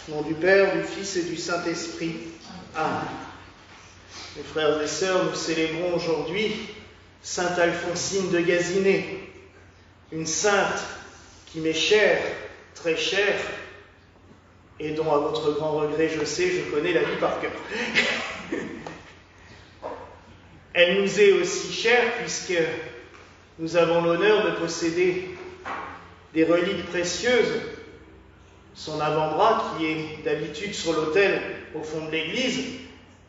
Au nom du Père, du Fils et du Saint-Esprit. Amen. Mes frères et sœurs, nous célébrons aujourd'hui Sainte Alphonsine de Gazinée, une sainte qui m'est chère, très chère, et dont, à votre grand regret, je sais, je connais la vie par cœur. Elle nous est aussi chère puisque nous avons l'honneur de posséder des reliques précieuses, son avant-bras qui est d'habitude sur l'autel au fond de l'église,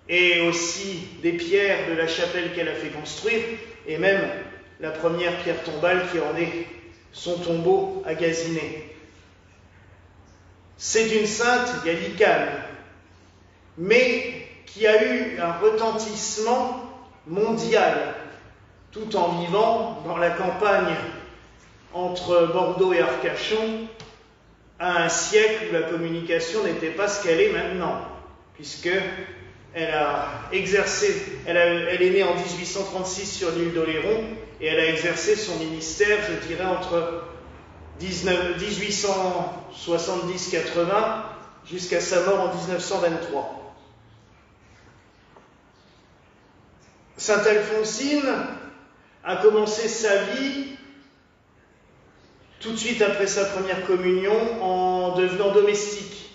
et aussi des pierres de la chapelle qu'elle a fait construire, et même la première pierre tombale qui en est son tombeau à Gazinée. C'est une sainte gallicane, mais qui a eu un retentissement mondial, tout en vivant dans la campagne entre Bordeaux et Arcachon, à un siècle où la communication n'était pas ce qu'elle est maintenant, puisque elle est née en 1836 sur l'île d'Oléron, et elle a exercé son ministère, je dirais, entre 1870-80 jusqu'à sa mort en 1923. Sainte Alphonsine a commencé sa vie tout de suite après sa première communion en devenant domestique.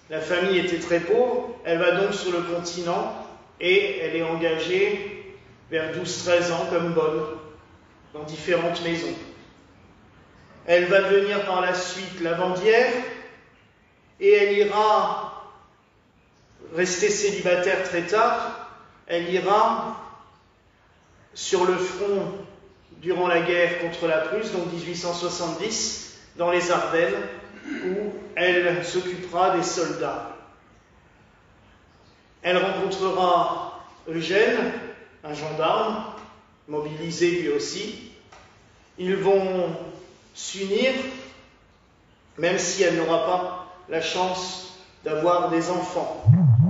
La famille était très pauvre, elle va donc sur le continent et elle est engagée vers 12-13 ans comme bonne dans différentes maisons. Elle va devenir par la suite lavandière et elle ira rester célibataire très tard. Elle ira sur le front durant la guerre contre la Prusse, donc 1870, dans les Ardennes, où elle s'occupera des soldats. Elle rencontrera Eugène, un gendarme, mobilisé lui aussi. Ils vont s'unir, même si elle n'aura pas la chance d'avoir des enfants,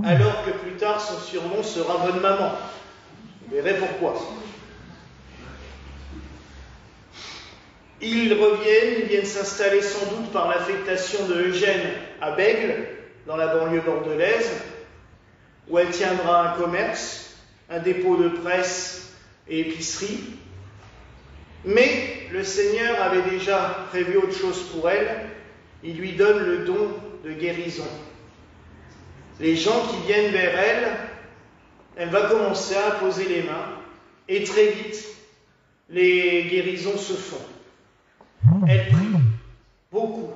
alors que plus tard son surnom sera Bonne Maman. Vous verrez pourquoi. Ils viennent s'installer sans doute par l'affectation de Eugène à Bègles, dans la banlieue bordelaise, où elle tiendra un commerce, un dépôt de presse et épicerie. Mais le Seigneur avait déjà prévu autre chose pour elle, il lui donne le don de guérison. Les gens qui viennent vers elle, elle va commencer à poser les mains, et très vite, les guérisons se font. Elle prie beaucoup,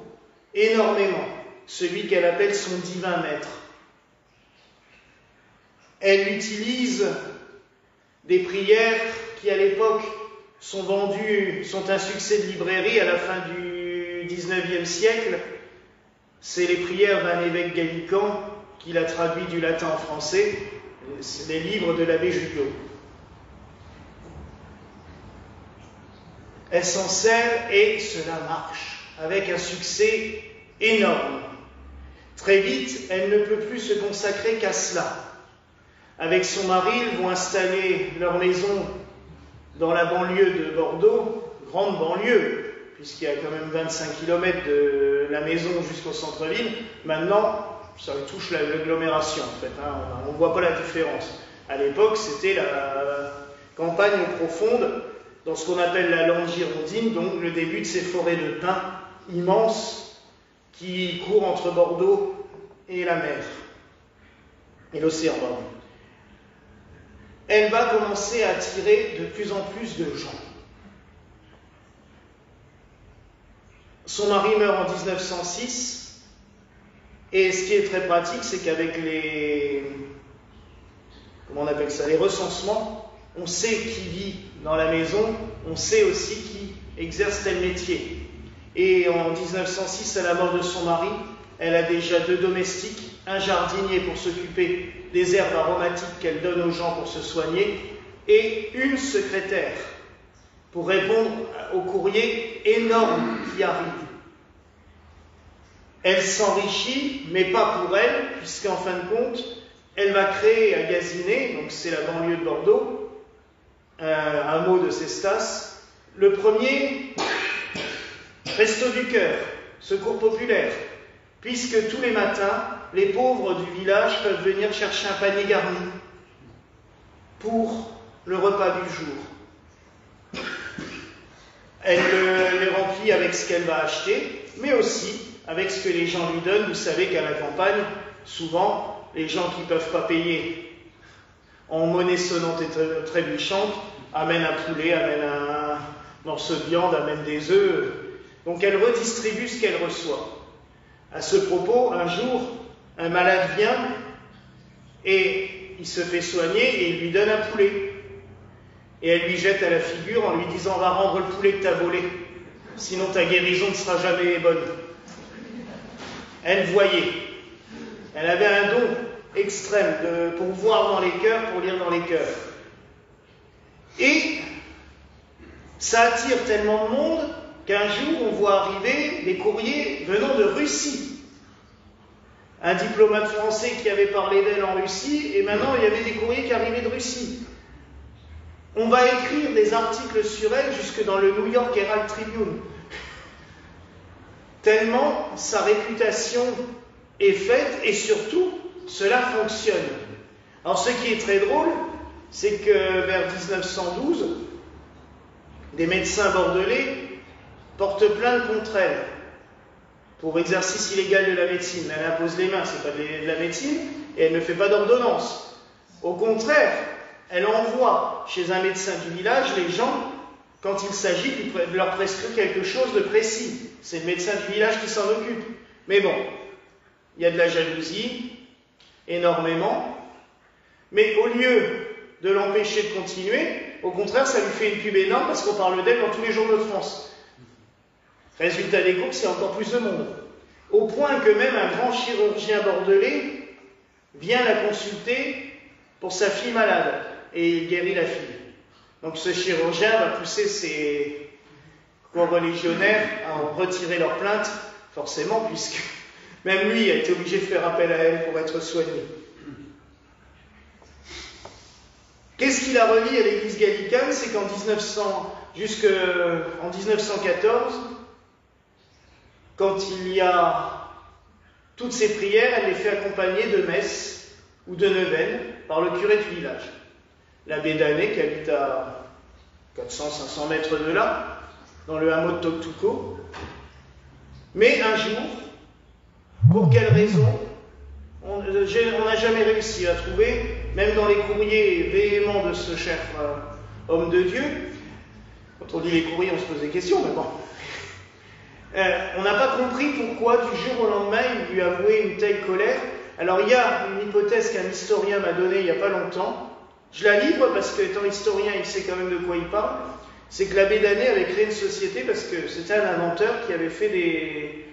énormément, celui qu'elle appelle son divin maître. Elle utilise des prières qui, à l'époque, sont un succès de librairie à la fin du XIXe siècle. C'est les prières d'un évêque gallican qui l'a traduit du latin en français, c'est les livres de l'abbé Junot. Elle s'en sert et cela marche, avec un succès énorme. Très vite, elle ne peut plus se consacrer qu'à cela. Avec son mari, ils vont installer leur maison dans la banlieue de Bordeaux, grande banlieue, puisqu'il y a quand même 25 km de la maison jusqu'au centre-ville. Maintenant, ça touche l'agglomération, en fait, hein, on ne voit pas la différence. À l'époque, c'était la campagne profonde, dans ce qu'on appelle la lande girondine, donc le début de ces forêts de pins immenses qui courent entre Bordeaux et la mer, et l'océan. Elle va commencer à attirer de plus en plus de gens. Son mari meurt en 1906, et ce qui est très pratique, c'est qu'avec les recensements, on sait qui vit dans la maison, on sait aussi qui exerce tel métier. Et en 1906, à la mort de son mari, elle a déjà 2 domestiques, un jardinier pour s'occuper des herbes aromatiques qu'elle donne aux gens pour se soigner, et une secrétaire pour répondre aux courriers énormes qui arrivent. Elle s'enrichit, mais pas pour elle, puisqu'en fin de compte, elle va créer à Gazinée, donc c'est la banlieue de Bordeaux, un hameau de Cestas, le premier resto du cœur, secours populaire, puisque tous les matins, les pauvres du village peuvent venir chercher un panier garni pour le repas du jour. Elle les remplit avec ce qu'elle va acheter, mais aussi avec ce que les gens lui donnent. Vous savez qu'à la campagne, souvent, les gens qui ne peuvent pas payer en monnaie sonnante et trébuchante amènent un poulet, amènent un morceau de viande, amènent des œufs. Donc elle redistribue ce qu'elle reçoit. À ce propos, un jour, un malade vient et il se fait soigner et il lui donne un poulet. Et elle lui jette à la figure en lui disant « On va rendre le poulet que tu as volé, sinon ta guérison ne sera jamais bonne. » Elle voyait. Elle avait un don extrême pour voir dans les cœurs, pour lire dans les cœurs. Et ça attire tellement de monde qu'un jour on voit arriver des courriers venant de Russie. Un diplomate français qui avait parlé d'elle en Russie, et maintenant il y avait des courriers qui arrivaient de Russie. On va écrire des articles sur elle jusque dans le New York Herald Tribune. Tellement sa réputation est faite, et surtout, cela fonctionne. Alors ce qui est très drôle, c'est que vers 1912, des médecins bordelais portent plainte contre elle pour exercice illégal de la médecine. Elle impose les mains, c'est pas de la médecine, et elle ne fait pas d'ordonnance. Au contraire, elle envoie chez un médecin du village les gens quand il s'agit de leur prescrire quelque chose de précis. C'est le médecin du village qui s'en occupe. Mais bon, il y a de la jalousie, énormément, mais au lieu de l'empêcher de continuer, au contraire, ça lui fait une pub énorme parce qu'on parle d'elle dans tous les journaux de France. Résultat des courses, il y a encore plus de monde. Au point que même un grand chirurgien bordelais vient la consulter pour sa fille malade et il guérit la fille. Donc ce chirurgien va pousser ses co-religionnaires à en retirer leur plainte, forcément, puisque même lui a été obligé de faire appel à elle pour être soigné. Qu'est-ce qui la relie à l'église gallicane? C'est qu'en 1914, quand il y a toutes ces prières, elle les fait accompagner de messes ou de neuvaines par le curé du village. L'abbé Danet, qui habite à 400-500 mètres de là, dans le hameau de Toctouco. Mais un jour, pour quelle raison, on n'a jamais réussi à trouver, même dans les courriers véhéments de ce cher homme de Dieu. Quand on lit les courriers, on se pose des questions, mais bon. On n'a pas compris pourquoi, du jour au lendemain, il lui avouait une telle colère. Alors, il y a une hypothèse qu'un historien m'a donnée il n'y a pas longtemps. Je la livre parce que, étant historien, il sait quand même de quoi il parle. C'est que l'abbé Danet avait créé une société parce que c'était un inventeur qui avait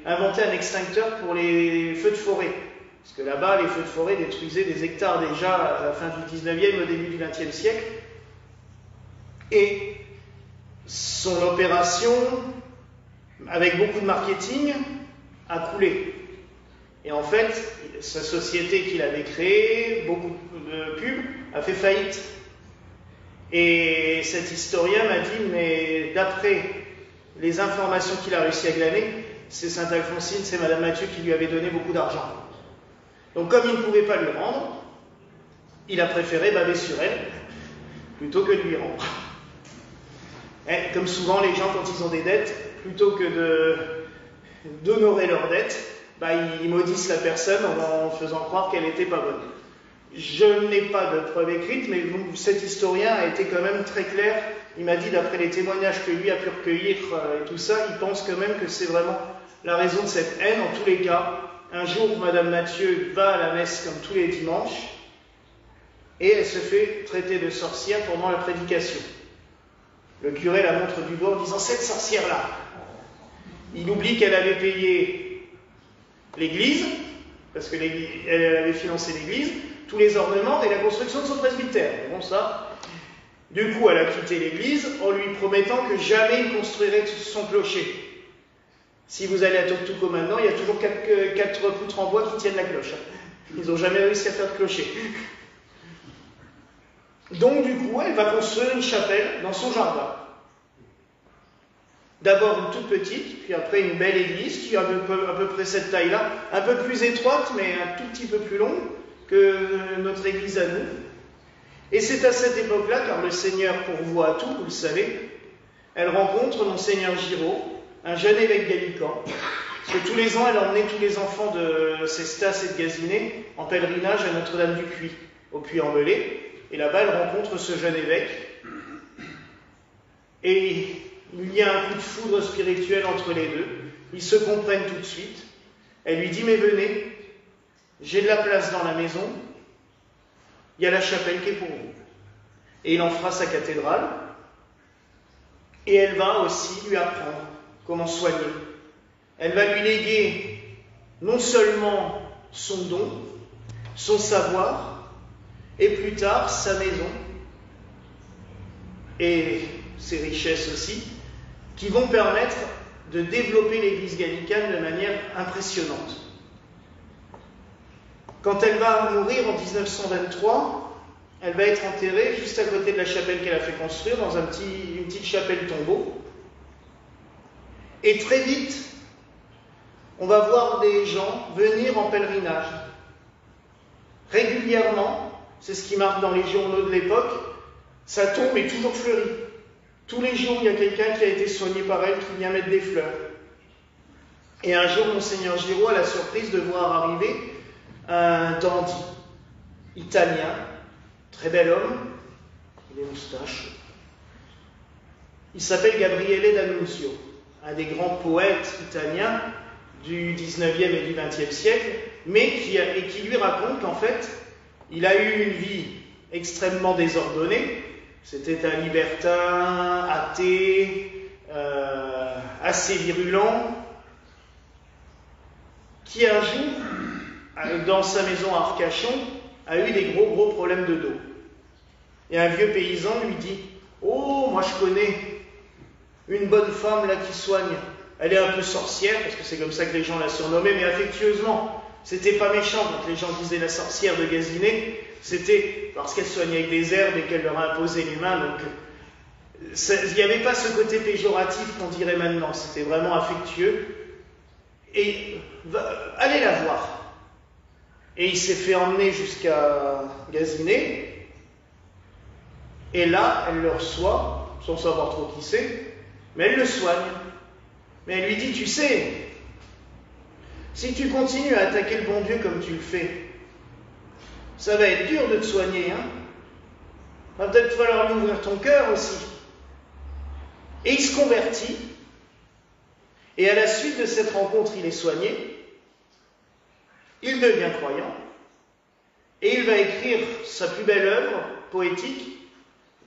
inventé un extincteur pour les feux de forêt. Parce que là-bas, les feux de forêt détruisaient des hectares déjà à la fin du 19e, au début du 20e siècle. Et son opération, avec beaucoup de marketing, a coulé. Et en fait, sa société qu'il avait créée, beaucoup de pubs, a fait faillite. Et cet historien m'a dit, mais d'après les informations qu'il a réussi à glaner, c'est Sainte Alphonsine, c'est Madame Mathieu qui lui avait donné beaucoup d'argent. Donc comme il ne pouvait pas lui rendre, il a préféré baver sur elle, plutôt que de lui rendre. Et comme souvent les gens, quand ils ont des dettes, plutôt que d'honorer leurs dettes, ils maudissent la personne en faisant croire qu'elle n'était pas bonne. Je n'ai pas de preuve écrite, mais cet historien a été quand même très clair. Il m'a dit, d'après les témoignages que lui a pu recueillir et tout ça, il pense quand même que c'est vraiment la raison de cette haine. En tous les cas, un jour, Madame Mathieu va à la messe comme tous les dimanches, et elle se fait traiter de sorcière pendant la prédication. Le curé la montre du doigt en disant « cette sorcière-là ». Il oublie qu'elle avait payé l'église, parce qu'elle avait financé l'église, tous les ornements et la construction de son presbytère. Bon, ça. Du coup, elle a quitté l'église en lui promettant que jamais il construirait son clocher. Si vous allez à Toctouco maintenant, il y a toujours 4 poutres en bois qui tiennent la cloche. Ils n'ont jamais réussi à faire de clocher. Donc, du coup, elle va construire une chapelle dans son jardin. D'abord une toute petite, puis après une belle église qui a à peu près cette taille-là, un peu plus étroite, mais un tout petit peu plus longue que notre église à nous. Et c'est à cette époque-là, car le Seigneur pourvoit à tout, vous le savez, elle rencontre Monseigneur Giraud, un jeune évêque gallican, parce que tous les ans, elle emmenait tous les enfants de Cestas et de Gaziné en pèlerinage à Notre-Dame du Puy, au Puy-en-Velay. Et là-bas, elle rencontre ce jeune évêque. Et il y a un coup de foudre spirituel entre les deux. Ils se comprennent tout de suite. Elle lui dit, mais venez, j'ai de la place dans la maison, il y a la chapelle qui est pour vous. Et il en fera sa cathédrale. Et elle va aussi lui apprendre comment soigner. Elle va lui léguer non seulement son don, son savoir, et plus tard sa maison, et ses richesses aussi, qui vont permettre de développer l'église gallicane de manière impressionnante. Quand elle va mourir en 1923, elle va être enterrée juste à côté de la chapelle qu'elle a fait construire, dans une petite chapelle tombeau. Et très vite, on va voir des gens venir en pèlerinage. Régulièrement, c'est ce qui marque dans les journaux de l'époque, sa tombe est toujours fleurie. Tous les jours, il y a quelqu'un qui a été soigné par elle qui vient mettre des fleurs. Et un jour, Monseigneur Giraud a la surprise de voir arriver un dandy italien, très bel homme, il a des moustaches. Il s'appelle Gabriele D'Annunzio, un des grands poètes italiens du 19e et du 20e siècle, mais qui lui raconte qu'en fait, il a eu une vie extrêmement désordonnée. C'était un libertin, athée, assez virulent, qui un jour, dans sa maison à Arcachon, a eu des gros problèmes de dos. Et un vieux paysan lui dit « Oh, moi je connais une bonne femme là qui soigne. Elle est un peu sorcière, parce que c'est comme ça que les gens la surnommaient, mais affectueusement. C'était pas méchant quand les gens disaient la sorcière de Gaziné, c'était parce qu'elle soignait avec des herbes et qu'elle leur a imposé les mains. Donc, il n'y avait pas ce côté péjoratif qu'on dirait maintenant, c'était vraiment affectueux. Et allez la voir. Et il s'est fait emmener jusqu'à Gaziné, et là, elle le reçoit, sans savoir trop qui c'est, mais elle le soigne. Mais elle lui dit, tu sais, si tu continues à attaquer le bon Dieu comme tu le fais, ça va être dur de te soigner, hein. Va peut-être falloir lui ouvrir ton cœur aussi. Et il se convertit, et à la suite de cette rencontre, il est soigné, il devient croyant, et il va écrire sa plus belle œuvre poétique,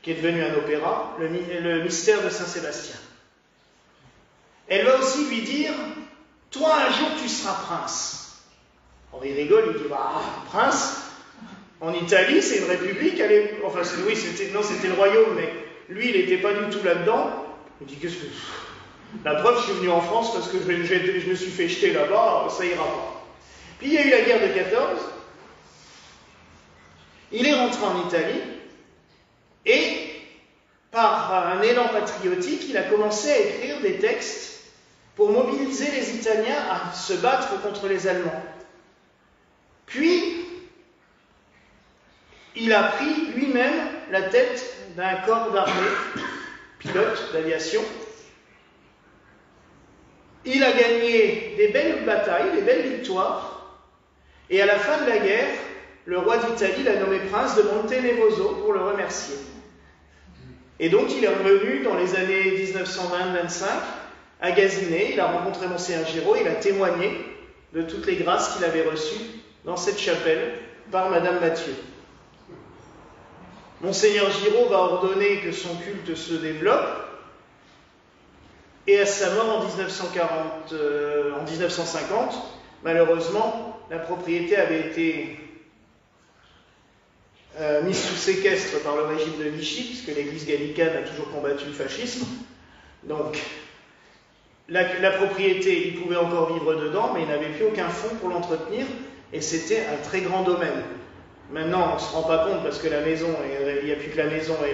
qui est devenue un opéra, le Mystère de Saint-Sébastien. Elle va aussi lui dire, toi un jour tu seras prince. Alors il rigole, il dit, bah, prince, en Italie c'est une république, enfin oui, c'était le royaume, mais lui il n'était pas du tout là-dedans. Il dit, qu'est-ce que... La preuve, je suis venu en France parce que je me suis fait jeter là-bas, ça ira pas. Puis il y a eu la guerre de 14, il est rentré en Italie, et par un élan patriotique, il a commencé à écrire des textes pour mobiliser les Italiens à se battre contre les Allemands. Puis, il a pris lui-même la tête d'un corps d'armée, pilote d'aviation. Il a gagné des belles batailles, des belles victoires, et à la fin de la guerre, le roi d'Italie l'a nommé prince de Montenevoso pour le remercier. Et donc il est revenu dans les années 1920-25 à Gaziné, il a rencontré Monseigneur Giraud, il a témoigné de toutes les grâces qu'il avait reçues dans cette chapelle par Madame Mathieu. Monseigneur Giraud va ordonner que son culte se développe, et à sa mort en 1950, malheureusement, la propriété avait été mise sous séquestre par le régime de Vichy, puisque l'église gallicane a toujours combattu le fascisme. Donc, la propriété, il pouvait encore vivre dedans, mais il n'avait plus aucun fonds pour l'entretenir, et c'était un très grand domaine. Maintenant, on ne se rend pas compte, parce que la maison, il n'y a plus que la maison et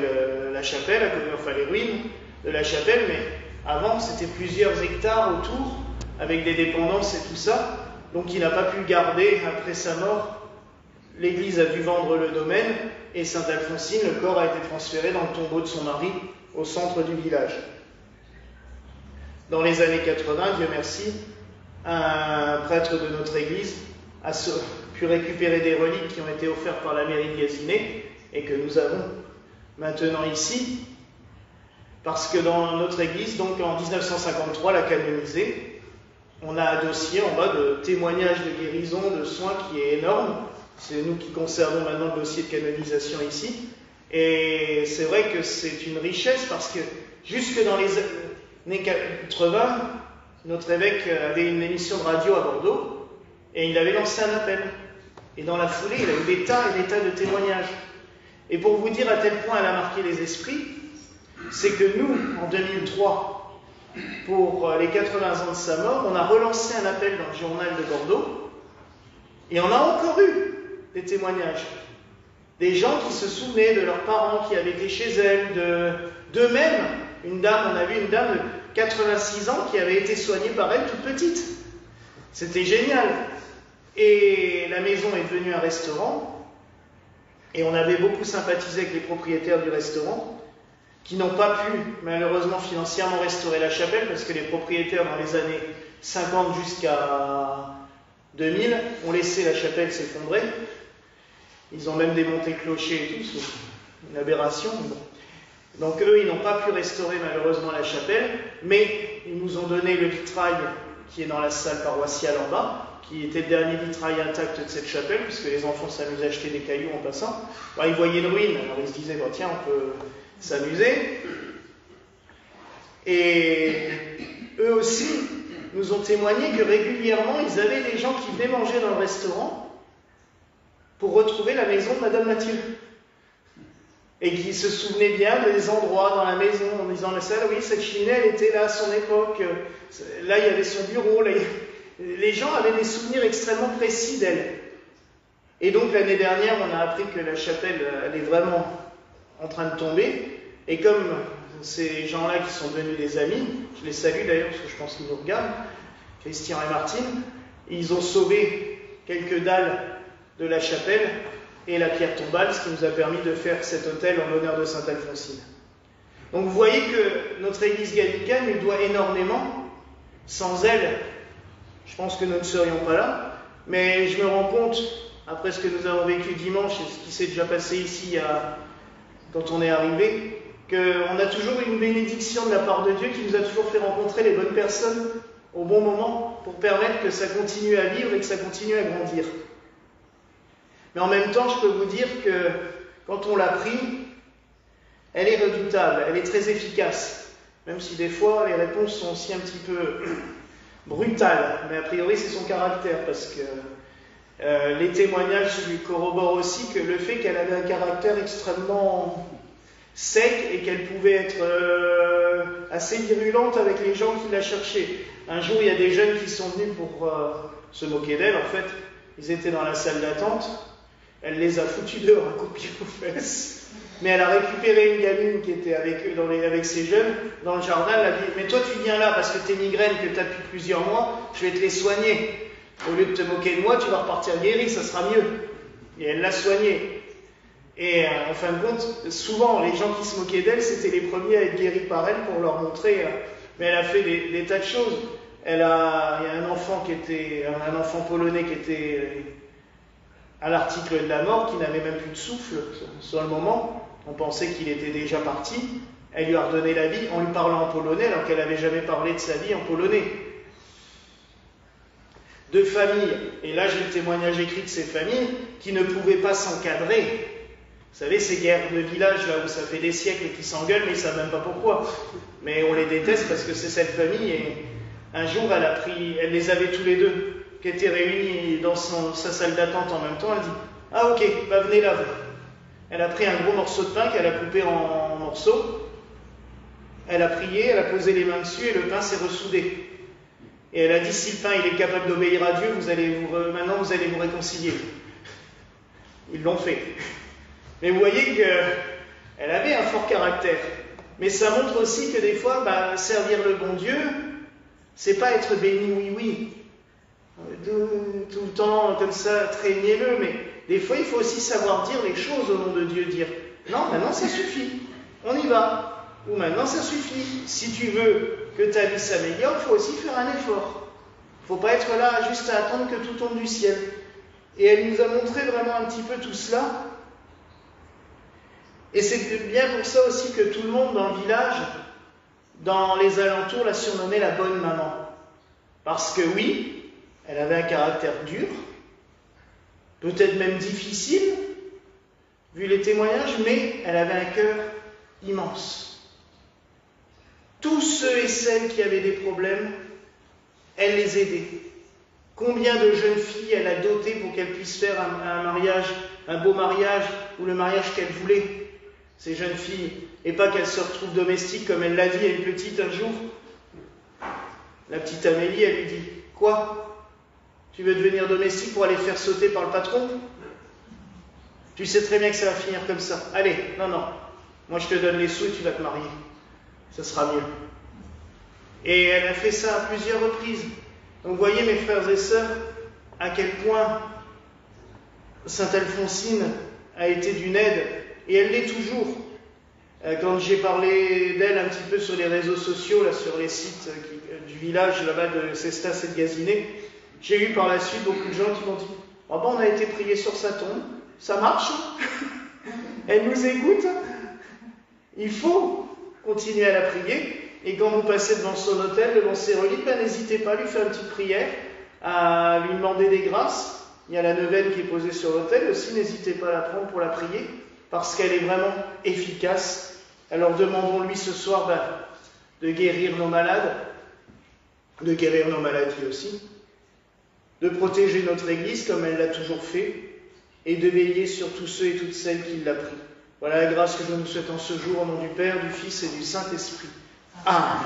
la chapelle, enfin les ruines de la chapelle, mais Avant, c'était plusieurs hectares autour, avec des dépendances et tout ça. Donc il n'a pas pu le garder après sa mort. L'église a dû vendre le domaine et Sainte Alphonsine, le corps a été transféré dans le tombeau de son mari au centre du village. Dans les années 80, Dieu merci, un prêtre de notre église a pu récupérer des reliques qui ont été offertes par la mairie de Gazinay et que nous avons maintenant ici, parce que dans notre église, donc en 1953, l'a canonisée. On a un dossier en bas de témoignages de guérison, de soins qui est énorme. C'est nous qui conservons maintenant le dossier de canonisation ici. Et c'est vrai que c'est une richesse parce que jusque dans les années 80, notre évêque avait une émission de radio à Bordeaux et il avait lancé un appel. Et dans la foulée, il a eu des tas et des tas de témoignages. Et pour vous dire à tel point elle a marqué les esprits, c'est que nous, en 2003, pour les 80 ans de sa mort, on a relancé un appel dans le journal de Bordeaux et on a encore eu des témoignages. Des gens qui se souvenaient de leurs parents qui avaient été chez elle, d'eux-mêmes. On a vu une dame de 86 ans qui avait été soignée par elle toute petite. C'était génial. Et la maison est devenue un restaurant. Et on avait beaucoup sympathisé avec les propriétaires du restaurant, qui n'ont pas pu, malheureusement financièrement, restaurer la chapelle, parce que les propriétaires, dans les années 50 jusqu'à 2000, ont laissé la chapelle s'effondrer. Ils ont même démonté le clocher et tout, c'est une aberration. Donc eux, ils n'ont pas pu restaurer malheureusement la chapelle, mais ils nous ont donné le vitrail qui est dans la salle paroissiale en bas, qui était le dernier vitrail intact de cette chapelle, puisque les enfants s'amusaient à acheter des cailloux en passant. Alors, ils voyaient une ruine, alors ils se disaient, tiens, on peut s'amuser. Et eux aussi nous ont témoigné que régulièrement, ils avaient des gens qui venaient manger dans le restaurant pour retrouver la maison de Madame Mathilde. Et qui se souvenaient bien des endroits dans la maison, en disant, mais ça, oui, cette cheminée, elle était là à son époque, là, il y avait son bureau, là, les gens avaient des souvenirs extrêmement précis d'elle. Et donc, l'année dernière, on a appris que la chapelle, elle est vraiment en train de tomber, et comme ces gens-là qui sont devenus des amis, je les salue d'ailleurs, parce que je pense qu'ils nous regardent, Christian et Martine, ils ont sauvé quelques dalles de la chapelle et la pierre tombale, ce qui nous a permis de faire cet autel en l'honneur de Sainte Alphonsine. Donc vous voyez que notre église gallicane nous doit énormément. Sans elle, je pense que nous ne serions pas là, mais je me rends compte, après ce que nous avons vécu dimanche et ce qui s'est déjà passé ici quand on est arrivé, qu'on a toujours eu une bénédiction de la part de Dieu qui nous a toujours fait rencontrer les bonnes personnes au bon moment pour permettre que ça continue à vivre et que ça continue à grandir. Mais en même temps, je peux vous dire que quand on l'a pris, elle est redoutable, elle est très efficace. Même si des fois, les réponses sont aussi un petit peu brutales. Mais a priori, c'est son caractère, parce que les témoignages lui corroborent aussi que le fait qu'elle avait un caractère extrêmement sec et qu'elle pouvait être assez virulente avec les gens qui la cherchaient. Un jour, il y a des jeunes qui sont venus pour se moquer d'elle, en fait. Ils étaient dans la salle d'attente. Elle les a foutus dehors à coups de pied aux fesses. Mais elle a récupéré une gamine qui était avec eux, avec ses jeunes, dans le jardin. Elle a dit, mais toi tu viens là parce que tes migraines que tu as depuis plusieurs mois, je vais te les soigner. Au lieu de te moquer de moi, tu vas repartir guéri, ça sera mieux. Et elle l'a soignée. Et en fin de compte, souvent, les gens qui se moquaient d'elle, c'était les premiers à être guéris par elle pour leur montrer. Mais elle a fait des tas de choses. Il y a un enfant polonais qui était à l'article de la mort, qui n'avait même plus de souffle sur le moment. On pensait qu'il était déjà parti. Elle lui a redonné la vie en lui parlant en polonais, alors qu'elle n'avait jamais parlé de sa vie en polonais. De familles, et là j'ai le témoignage écrit de ces familles, qui ne pouvaient pas s'encadrer. Vous savez, ces guerres de village, là où ça fait des siècles et qui s'engueulent, mais ils ne savent même pas pourquoi. Mais on les déteste parce que c'est cette famille, et un jour elle les avait tous les deux, qui étaient réunis dans sa salle d'attente en même temps. Elle dit, ah ok, bah venez là vous. Elle a pris un gros morceau de pain qu'elle a coupé en morceaux. Elle a prié, elle a posé les mains dessus et le pain s'est ressoudé. Et elle a dit, si le pain il est capable d'obéir à Dieu, maintenant vous allez vous réconcilier. Ils l'ont fait. Mais vous voyez qu'elle avait un fort caractère. Mais ça montre aussi que des fois, servir le bon Dieu, c'est pas être béni oui. Tout le temps comme ça, très mielleux, mais des fois il faut aussi savoir dire les choses au nom de Dieu, dire non, maintenant ça suffit, on y va, ou maintenant ça suffit. Si tu veux que ta vie s'améliore, il faut aussi faire un effort. Il ne faut pas être là juste à attendre que tout tombe du ciel. Et elle nous a montré vraiment un petit peu tout cela. Et c'est bien pour ça aussi que tout le monde dans le village, dans les alentours, la surnommait la bonne maman. Parce que oui, elle avait un caractère dur, peut-être même difficile, vu les témoignages, mais elle avait un cœur immense. Tous ceux et celles qui avaient des problèmes, elle les aidait. Combien de jeunes filles elle a dotées pour qu'elles puissent faire un mariage, un beau mariage, ou le mariage qu'elle voulait, ces jeunes filles, et pas qu'elles se retrouvent domestiques, comme elle l'a dit à une petite un jour. La petite Amélie, elle lui dit « Quoi ? Tu veux devenir domestique pour aller faire sauter par le patron ? Tu sais très bien que ça va finir comme ça. Allez, non, moi je te donne les sous et tu vas te marier. Ça sera mieux. » Et elle a fait ça à plusieurs reprises. Donc vous voyez mes frères et sœurs, à quel point Sainte Alphonsine a été d'une aide, et elle l'est toujours. Quand j'ai parlé d'elle un petit peu sur les réseaux sociaux, là, sur les sites du village là-bas de Cestas et de Gazinet, j'ai eu par la suite beaucoup de gens qui m'ont dit « Ah bon, on a été prié sur sa tombe, ça marche hein. Elle nous écoute, il faut continuer à la prier. Et quand vous passez devant son autel, devant ses reliques, n'hésitez pas à lui faire une petite prière, à lui demander des grâces. Il y a la neuvaine qui est posée sur l'autel aussi, n'hésitez pas à la prendre pour la prier, parce qu'elle est vraiment efficace. Alors demandons-lui ce soir de guérir nos malades, de guérir nos maladies aussi, de protéger notre Église comme elle l'a toujours fait, et de veiller sur tous ceux et toutes celles qui l'a pris. Voilà la grâce que je nous souhaite en ce jour, au nom du Père, du Fils et du Saint-Esprit. Amen.